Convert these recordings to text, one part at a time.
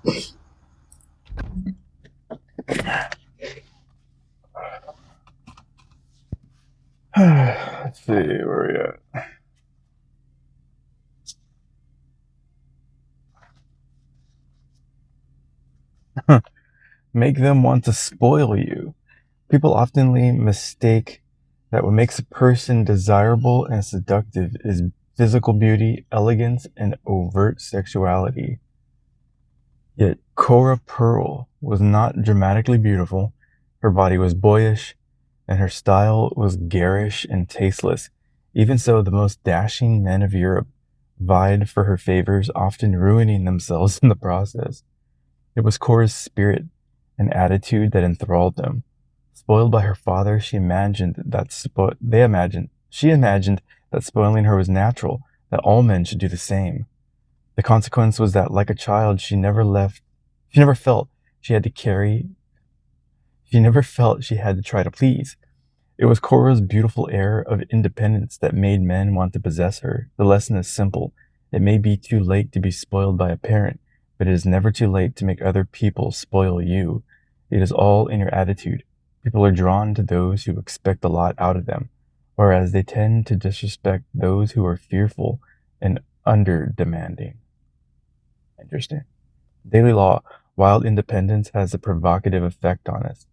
Let's see where we at. Make them want to spoil you. People oftenly mistake that what makes a person desirable and seductive is physical beauty, elegance, and overt sexuality. Yet Cora Pearl was not dramatically beautiful. Her body was boyish, and her style was garish and tasteless. Even so, the most dashing men of Europe vied for her favors, often ruining themselves in the process. It was Cora's spirit and attitude that enthralled them. Spoiled by her father, she imagined that spoiling her was natural, that all men should do the same. The consequence was that, like a child, she never felt she had to carry, she never felt she had to try to please. It was Cora's beautiful air of independence that made men want to possess her. The lesson is simple. It may be too late to be spoiled by a parent, but it is never too late to make other people spoil you. It is all in your attitude. People are drawn to those who expect a lot out of them, whereas they tend to disrespect those who are fearful and under demanding. Interesting. Daily law, while independence has a provocative effect on us,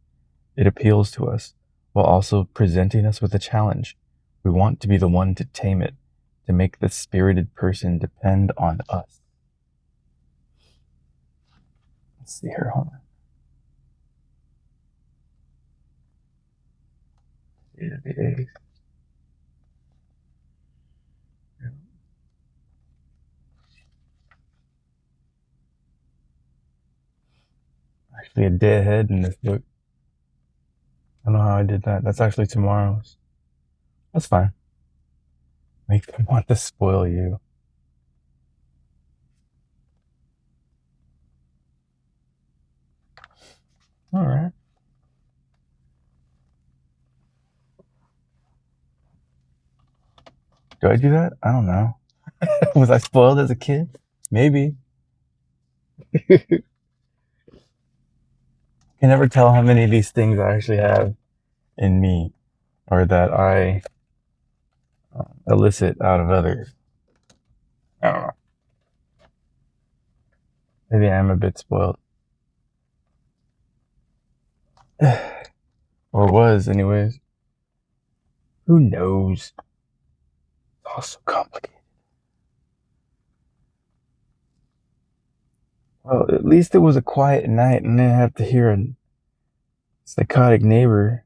it appeals to us while also presenting us with a challenge. We want to be the one to tame it, to make the spirited person depend on us. Let's see here, hold on. Actually, a day ahead in this book. I don't know how I did that. That's actually tomorrow's. That's fine. Make them want to spoil you. All right. Do I do that? I don't know. Was I spoiled as a kid? Maybe. I can never tell how many of these things I actually have in me or that I elicit out of others. I don't know. Maybe I am a bit spoiled. Or was, anyways. Who knows? It's all so complicated. Well, at least it was a quiet night and I didn't have to hear a psychotic neighbor.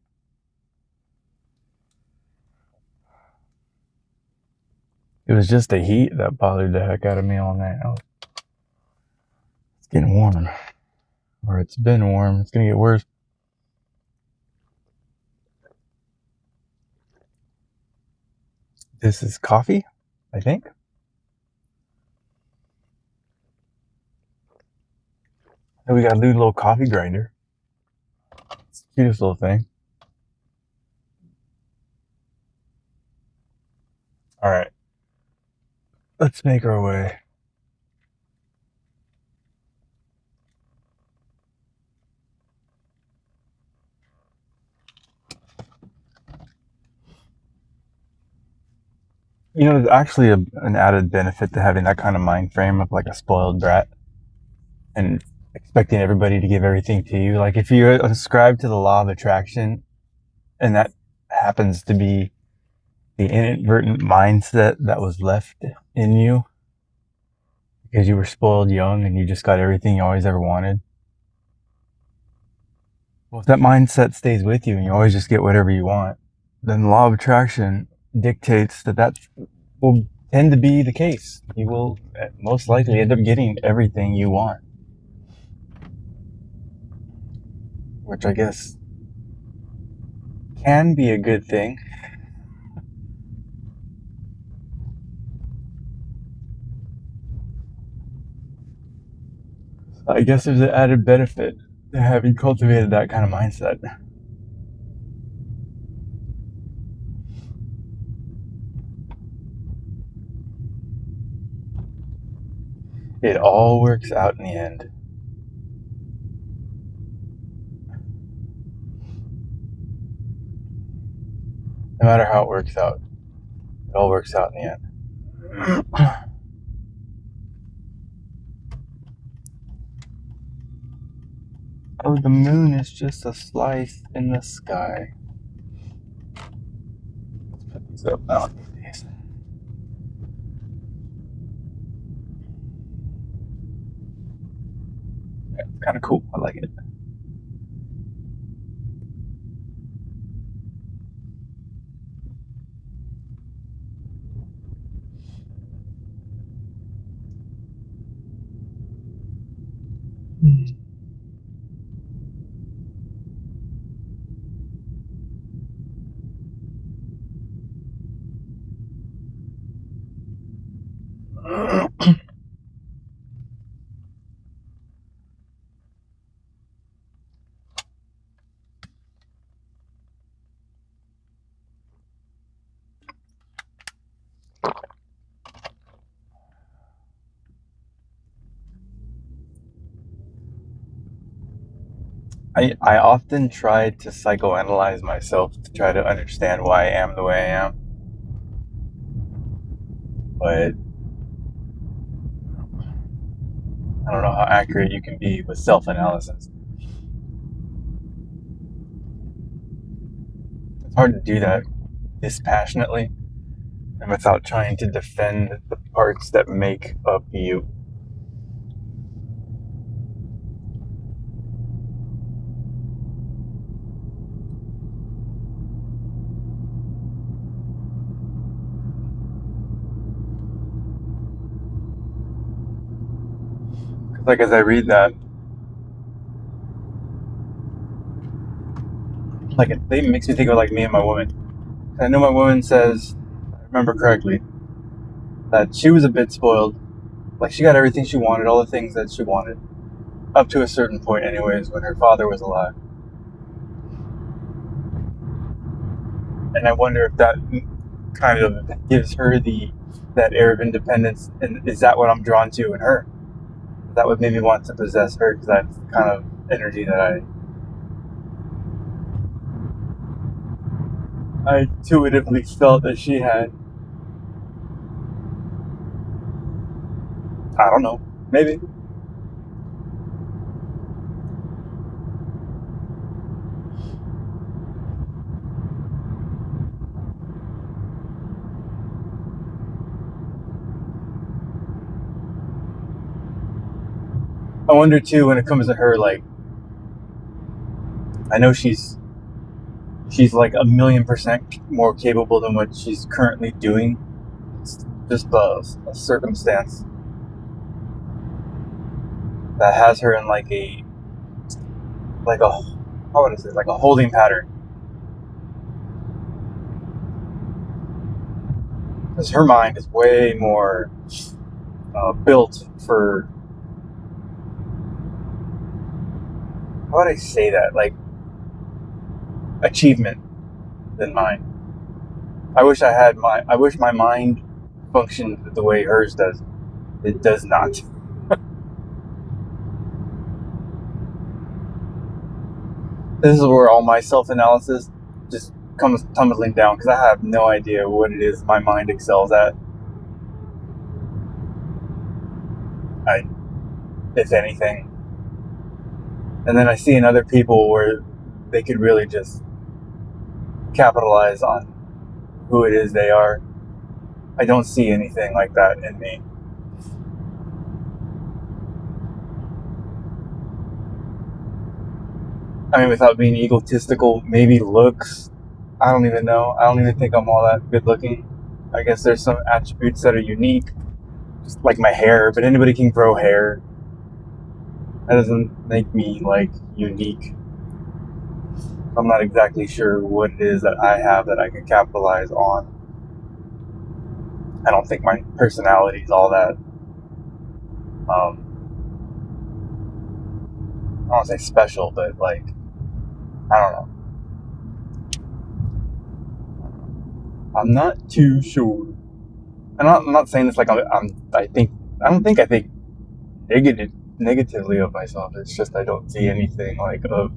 It was just the heat that bothered the heck out of me all night. It's getting warm. Or it's been warm. It's gonna get worse. This is coffee, I think. And we got a new little coffee grinder. It's the cutest little thing. Alright. Let's make our way. You know, there's actually an added benefit to having that kind of mind frame of like a spoiled brat and expecting everybody to give everything to you. Like if you ascribe to the law of attraction and that happens to be the inadvertent mindset that was left in you because you were spoiled young and you just got everything you always ever wanted. Well, if that mindset stays with you and you always just get whatever you want, then the law of attraction dictates that will tend to be the case. You will most likely end up getting everything you want, which I guess can be a good thing. I guess there's an added benefit to having cultivated that kind of mindset. It all works out in the end. No matter how it works out, it all works out in the end. Oh, the moon is just a slice in the sky. Let's put these up now. Yeah, kind of cool. I like it. I often try to psychoanalyze myself to try to understand why I am the way I am, but I don't know how accurate you can be with self-analysis. It's hard to do that dispassionately and without trying to defend the parts that make up you. Like as I read that, like it makes me think of like me and my woman. I know my woman says, if I remember correctly, that she was a bit spoiled. Like she got everything she wanted, all the things that she wanted, up to a certain point, anyways, when her father was alive. And I wonder if that kind of gives her that air of independence, and is that what I'm drawn to in her? That would make me want to possess her because that's the kind of energy that I intuitively felt that she had. I don't know, maybe. I wonder too when it comes to her, like I know she's like 1,000,000% more capable than what she's currently doing. It's just a circumstance that has her in like a what is it, like a holding pattern, because her mind is way more built for, how would I say that, like achievement than mine. I wish my mind functioned the way hers does. It does not. This is where all my self-analysis just comes tumbling down because I have no idea what it is my mind excels at. If anything. And then I see in other people where they could really just capitalize on who it is they are. I don't see anything like that in me. I mean, without being egotistical, maybe looks. I don't even know. I don't even think I'm all that good looking. I guess there's some attributes that are unique, just like my hair, but anybody can grow hair. That doesn't make me like unique. I'm not exactly sure what it is that I have that I can capitalize on. I don't think my personality is all that. I don't want to say special, but like I don't know. I'm not too sure. I'm not saying this like I don't think I think negatively of myself. It's just I don't see anything like of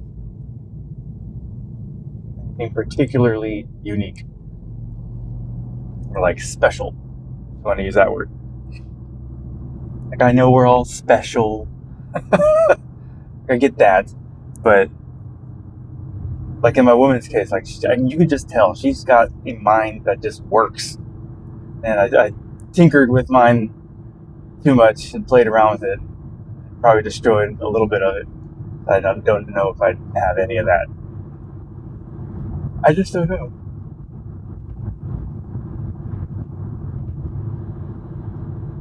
anything particularly unique. or like special. If you want to use that word. Like, I know we're all special. I get that, but like in my woman's case, like you could just tell she's got a mind that just works. And I tinkered with mine too much and played around with it. Probably destroyed a little bit of it. I don't know if I'd have any of that. I just don't know.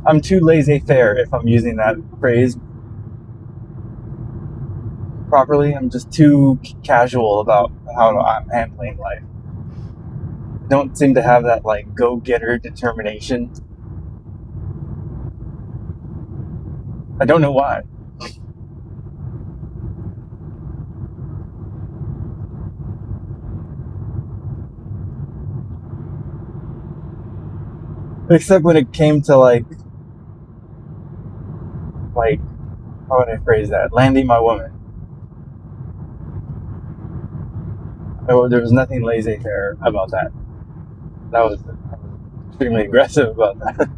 I'm too laissez-faire if I'm using that phrase properly. I'm just too casual about how I'm handling life. I don't seem to have that like go-getter determination. I don't know why. Except when it came to like how would I phrase that? Landing my woman. There was nothing laissez-faire about that. I was extremely aggressive about that.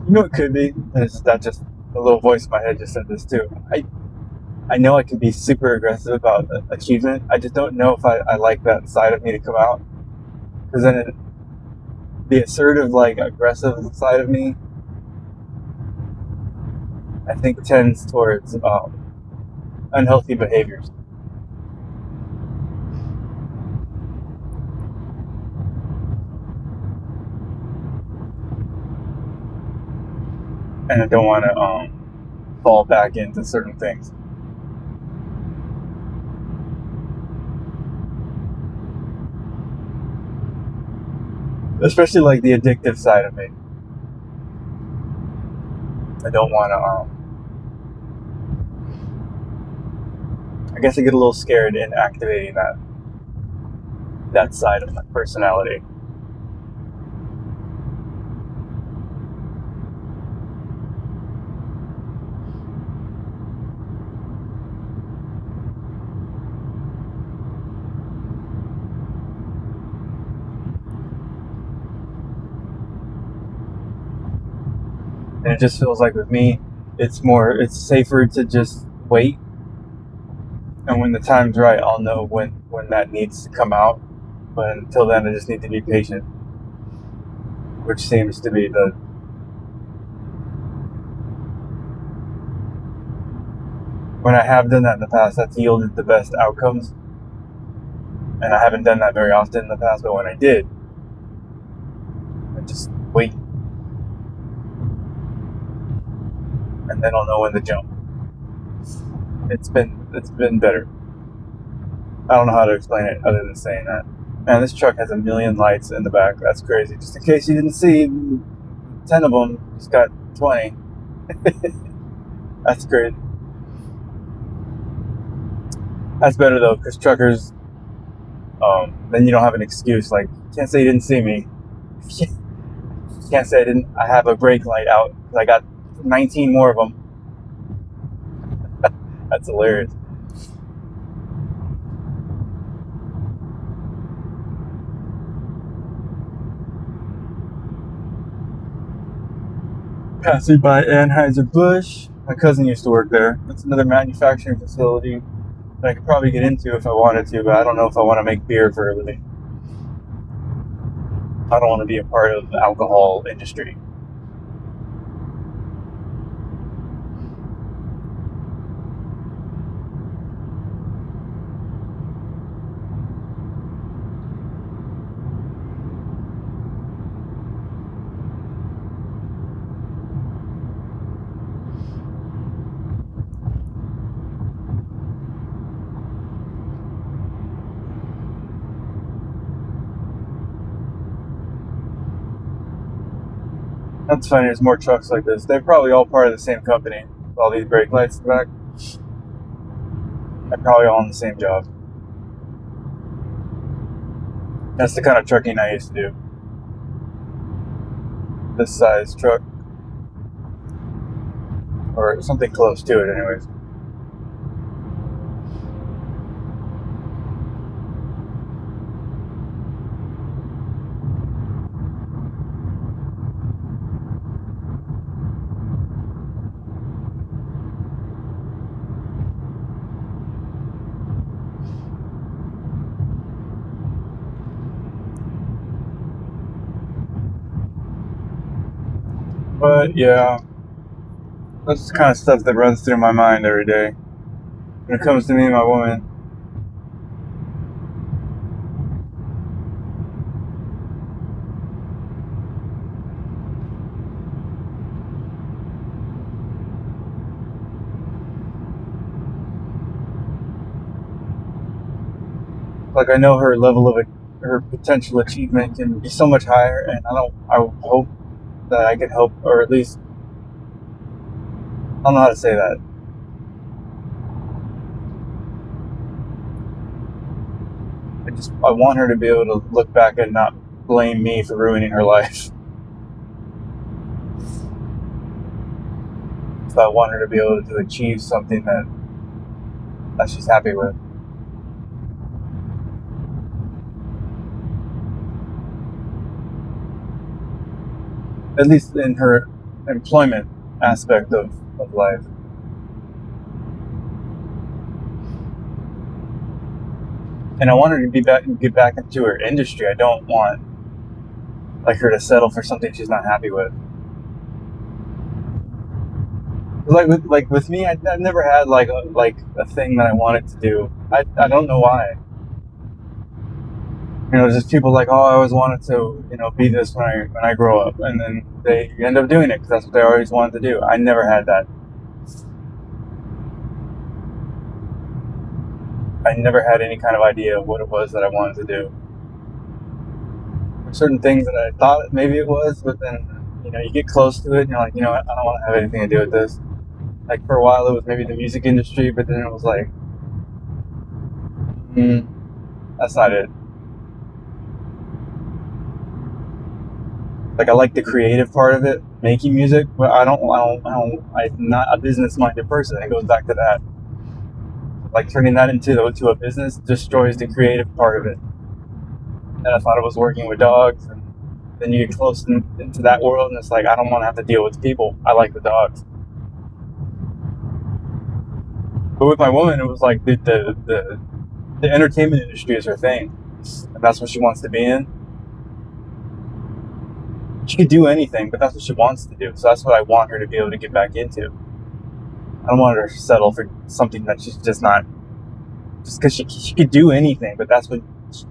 You know, it could be. That just the little voice in my head just said this too. I know I can be super aggressive about achievement. I just don't know if I like that side of me to come out. Because then the assertive, like aggressive side of me, I think tends towards unhealthy behaviors. And I don't want to fall back into certain things. Especially like the addictive side of me. I don't want to. I guess I get a little scared in activating that side of my personality. And it just feels like with me, it's safer to just wait. And when the time's right, I'll know when that needs to come out. But until then, I just need to be patient, which seems to be when I have done that in the past, that's yielded the best outcomes. And I haven't done that very often in the past, but when I did, I just wait. And then I'll know when to jump. It's been better. I don't know how to explain it other than saying that. Man, this truck has a million lights in the back. That's crazy. Just in case you didn't see 10 of them, it's got 20. That's great. That's better though, because truckers, then you don't have an excuse. Like, you can't say you didn't see me. You can't say I have a brake light out because I got 19 more of them. That's hilarious. Passing by Anheuser-Busch. My cousin used to work there. That's another manufacturing facility that I could probably get into if I wanted to, but I don't know if I want to make beer for a living. I don't want to be a part of the alcohol industry. That's funny, there's more trucks like this. They're probably all part of the same company. All these brake lights in the back. They're probably all on the same job. That's the kind of trucking I used to do. this size truck, or something close to it, anyways. But yeah, that's the kind of stuff that runs through my mind every day when it comes to me and my woman. Like, I know her level of her potential achievement can be so much higher, and I hope that I can help, or at least, I don't know how to say that. I want her to be able to look back and not blame me for ruining her life. So I want her to be able to achieve something that she's happy with. At least in her employment aspect of life. And I want her to get back into her industry. I don't want like her to settle for something she's not happy with. Like with me, I've never had like a thing that I wanted to do. I don't know why. Just people like, oh, I always wanted to, be this when I grow up, and then they end up doing it because that's what they always wanted to do. I never had that. I never had any kind of idea of what it was that I wanted to do. There's certain things that I thought maybe it was, but then you get close to it, and you're like, I don't want to have anything to do with this. Like for a while, it was maybe the music industry, but then it was like, that's not it. Like I like the creative part of it, making music, but I'm not a business-minded person. It goes back to that. Like turning that into a business destroys the creative part of it. And I thought it was working with dogs, and then you get close into that world, and it's like I don't want to have to deal with people. I like the dogs. But with my woman, it was like the entertainment industry is her thing, and that's what she wants to be in. She could do anything, but that's what she wants to do. So that's what I want her to be able to get back into. I don't want her to settle for something that she's just not. Just because she could do anything, but that's what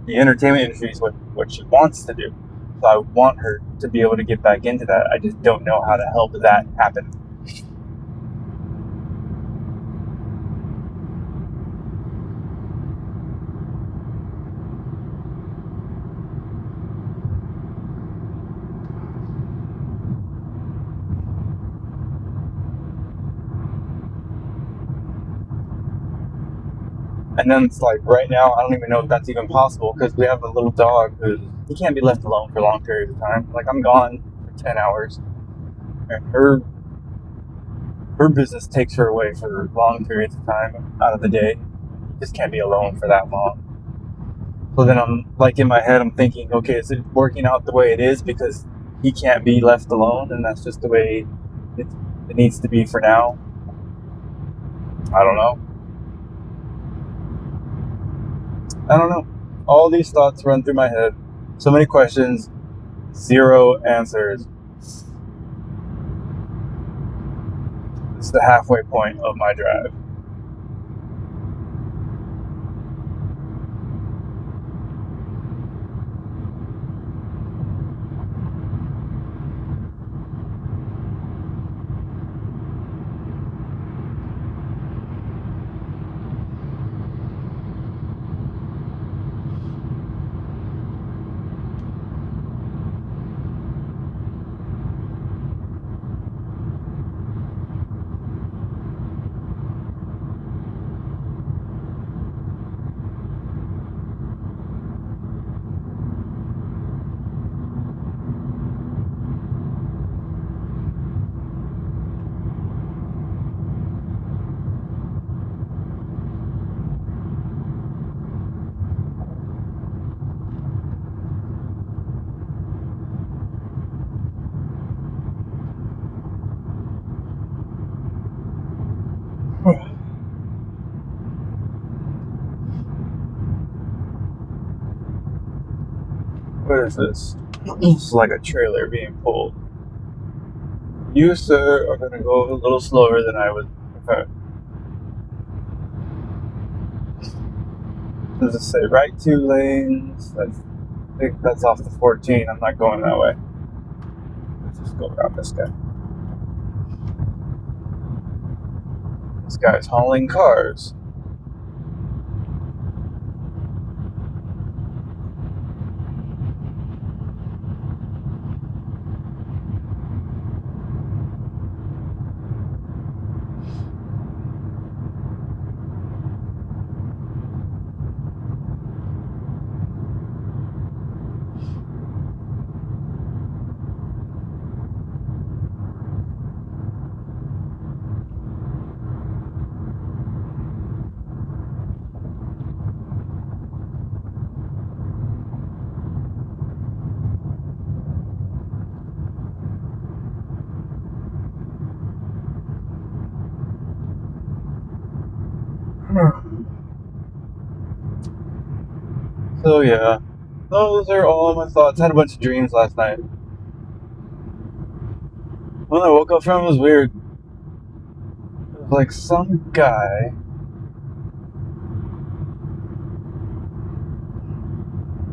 the entertainment industry is what she wants to do. So I want her to be able to get back into that. I just don't know how to help that happen. And then it's like right now, I don't even know if that's even possible because we have a little dog he can't be left alone for long periods of time. Like I'm gone for 10 hours, and her business takes her away for long periods of time out of the day. Just can't be alone for that long. So then I'm like in my head, I'm thinking, okay, is it working out the way it is because he can't be left alone, and that's just the way it needs to be for now? I don't know. All these thoughts run through my head. So many questions, zero answers. It's the halfway point of my drive. What is this? It's like a trailer being pulled. You, sir, are going to go a little slower than I would prefer. Does it say right 2 lanes? I think that's off the 14. I'm not going that way. Let's just go around this guy. This guy's hauling cars. So yeah, those are all my thoughts. I had a bunch of dreams last night. When I woke up from it was weird. It was like some guy.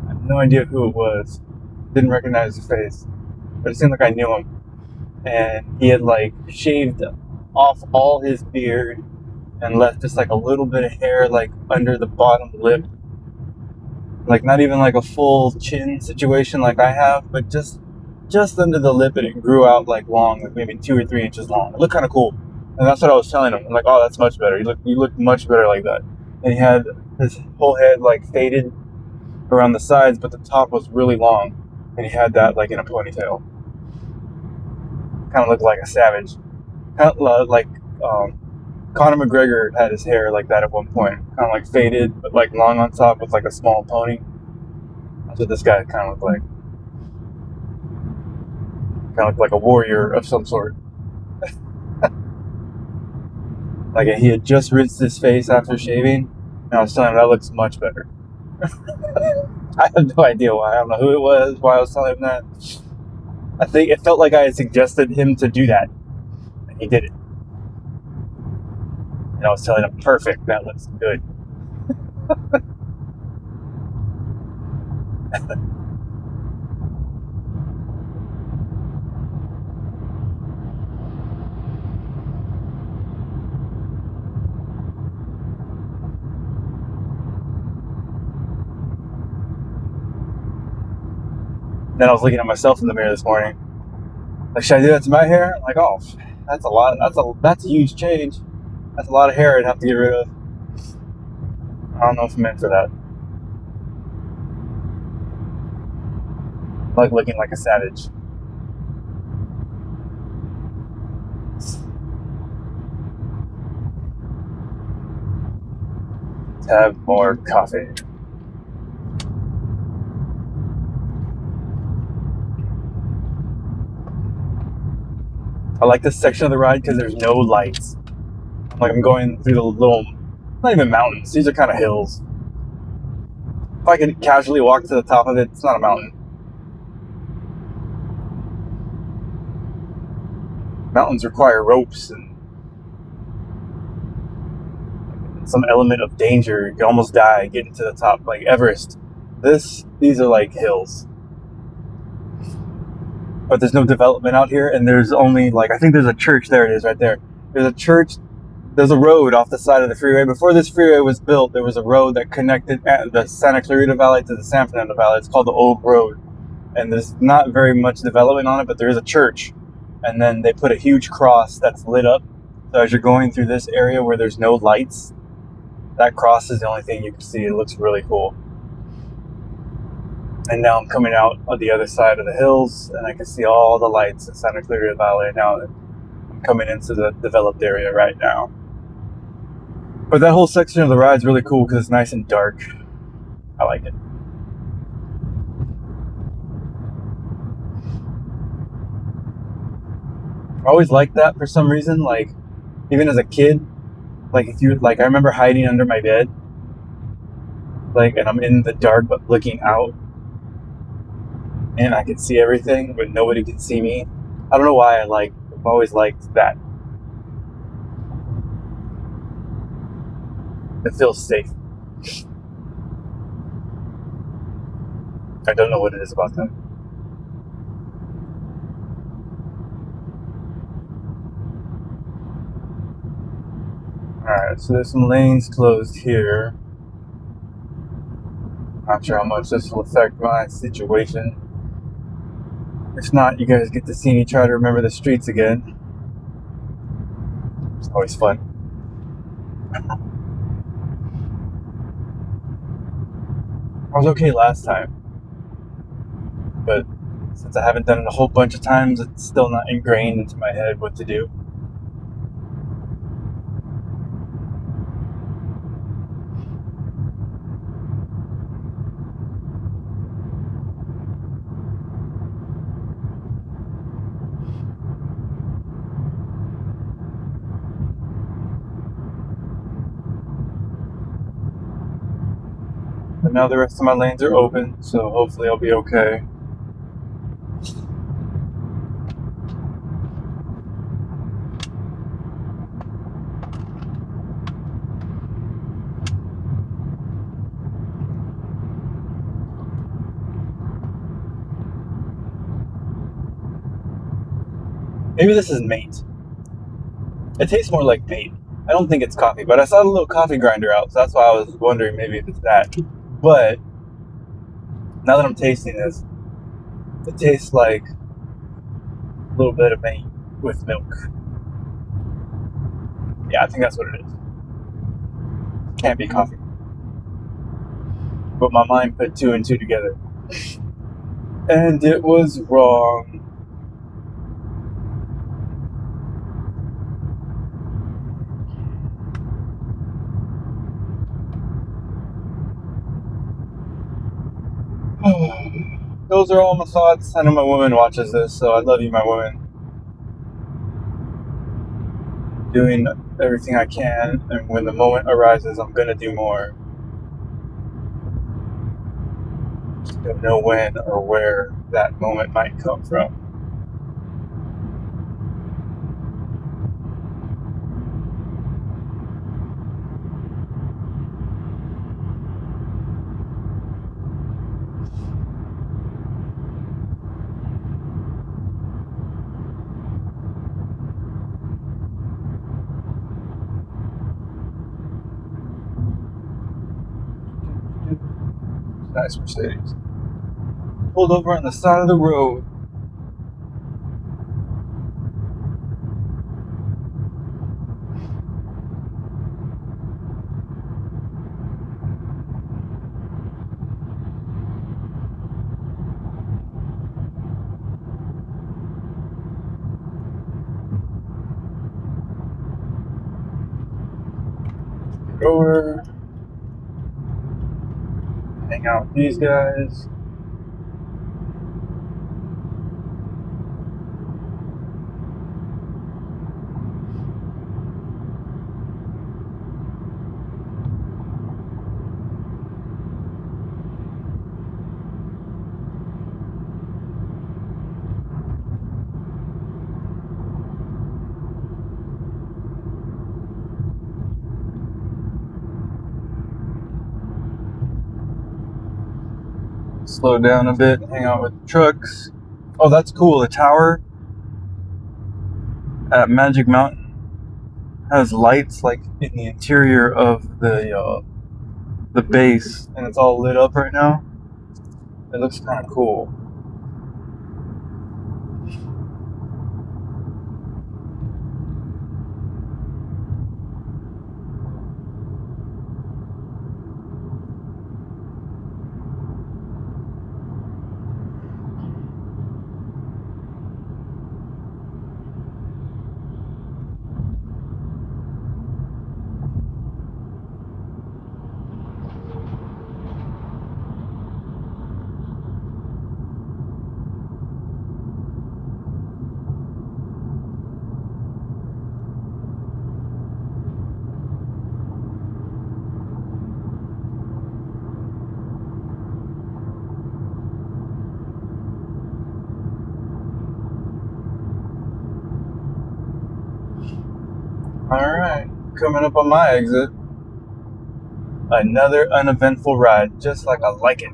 I have no idea who it was. Didn't recognize his face, but it seemed like I knew him. And he had like shaved off all his beard and left just like a little bit of hair like under the bottom lip. Like not even like a full chin situation like I have, but just under the lip, and it grew out like long, like maybe 2 or 3 inches long. It looked kind of cool, and that's what I was telling him. I'm like, oh, that's much better. You look much better like that. And he had his whole head like faded around the sides, but the top was really long, and he had that like in a ponytail. Kind of looked like a savage. Kind of like Conor McGregor had his hair like that at one point, kind of like faded, but like long on top with like a small pony. That's what this guy kind of looked like. Kind of looked like a warrior of some sort. Like he had just rinsed his face after shaving, and I was telling him that looks much better. I have no idea why. I don't know who it was, why I was telling him that. I think it felt like I had suggested him to do that, and he did it. And I was telling him, perfect, that looks good. Then I was looking at myself in the mirror this morning. Like, should I do that to my hair? I'm like, oh, that's a lot. That's a huge change. That's a lot of hair I'd have to get rid of. I don't know if I'm meant for that. I like looking like a savage. Let's have more coffee. I like this section of the ride because there's no lights. Like I'm going through the little, not even mountains, these are kind of hills. If I could casually walk to the top of it, it's not a mountain. Mountains require ropes and some element of danger. You can almost die getting to the top, like Everest. These are like hills. But there's no development out here, and there's only like, I think there's a church, there it is right there. There's a church, there's a road off the side of the freeway. Before this freeway was built, there was a road that connected the Santa Clarita Valley to the San Fernando Valley. It's called the Old Road. And there's not very much development on it, but there is a church. And then they put a huge cross that's lit up. So as you're going through this area where there's no lights, that cross is the only thing you can see. It looks really cool. And now I'm coming out on the other side of the hills, and I can see all the lights in Santa Clarita Valley. Now I'm coming into the developed area right now. But that whole section of the ride is really cool because it's nice and dark. I like it. I always liked that for some reason. Like, even as a kid, like I remember hiding under my bed, like, and I'm in the dark but looking out. and I can see everything, but nobody can see me. I don't know why I've always liked that. It feels safe. I don't know what it is about that. Alright, so there's some lanes closed here. Not sure how much this will affect my situation. If not, you guys get to see me try to remember the streets again. It's always fun. I was okay last time, but since I haven't done it a whole bunch of times, it's still not ingrained into my head what to do. But now the rest of my lanes are open, so hopefully I'll be okay. Maybe this is mate. It tastes more like mate. I don't think it's coffee, but I saw the little coffee grinder out, so that's why I was wondering maybe if it's that. But now that I'm tasting this, it tastes like a little bit of mate with milk. Yeah, I think that's what it is. Can't be coffee. But my mind put two and two together. And it was wrong. Those are all my thoughts. I know my woman watches this, so I love you, my woman. Doing everything I can, and when the moment arises, I'm gonna do more. Just don't know when or where that moment might come from. Nice Mercedes. Pulled over on the side of the road. Get over. Hang out with these guys. Slow down a bit, hang out with the trucks. Oh, that's cool. The tower at Magic Mountain has lights like in the interior of the base, and it's all lit up right now. It looks kind of cool. Alright, coming up on my exit. Another uneventful ride, just like I like it.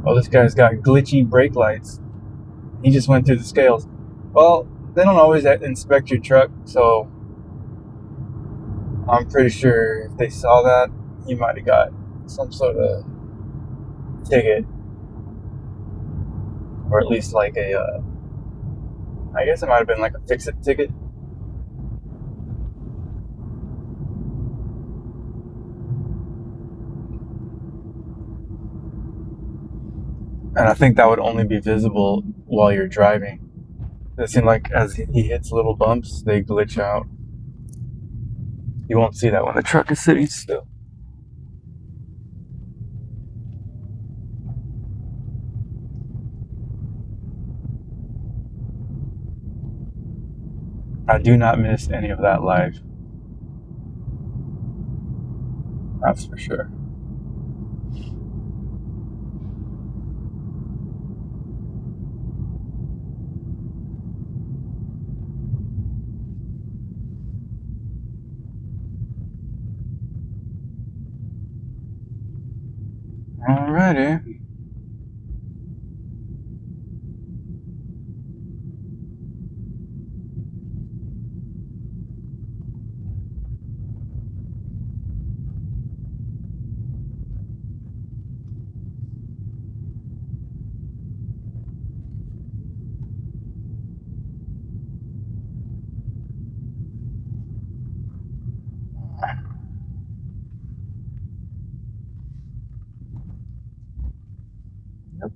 Oh, this guy's got glitchy brake lights. He just went through the scales. Well, they don't always inspect your truck, so I'm pretty sure if they saw that, he might have got some sort of ticket, or at least like I guess it might have been like a fix-it ticket. And I think that would only be visible while you're driving. It seemed like as he hits little bumps, they glitch out. You won't see that when the truck is sitting still. I do not miss any of that live. That's for sure. Alrighty. Yep.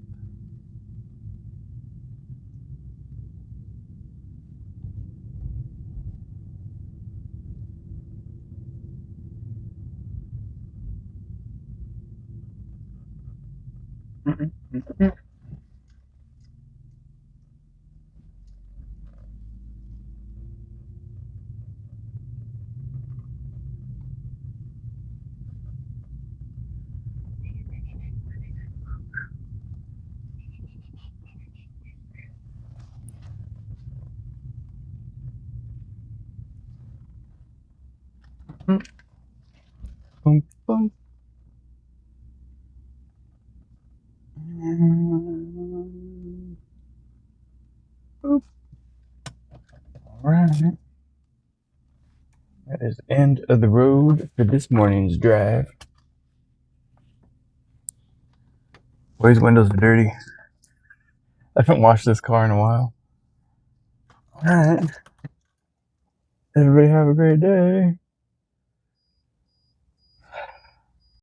Boom, boom. Boop. Alright. That is the end of the road for this morning's drive. Boy's windows are dirty. I haven't washed this car in a while. Alright. Everybody have a great day.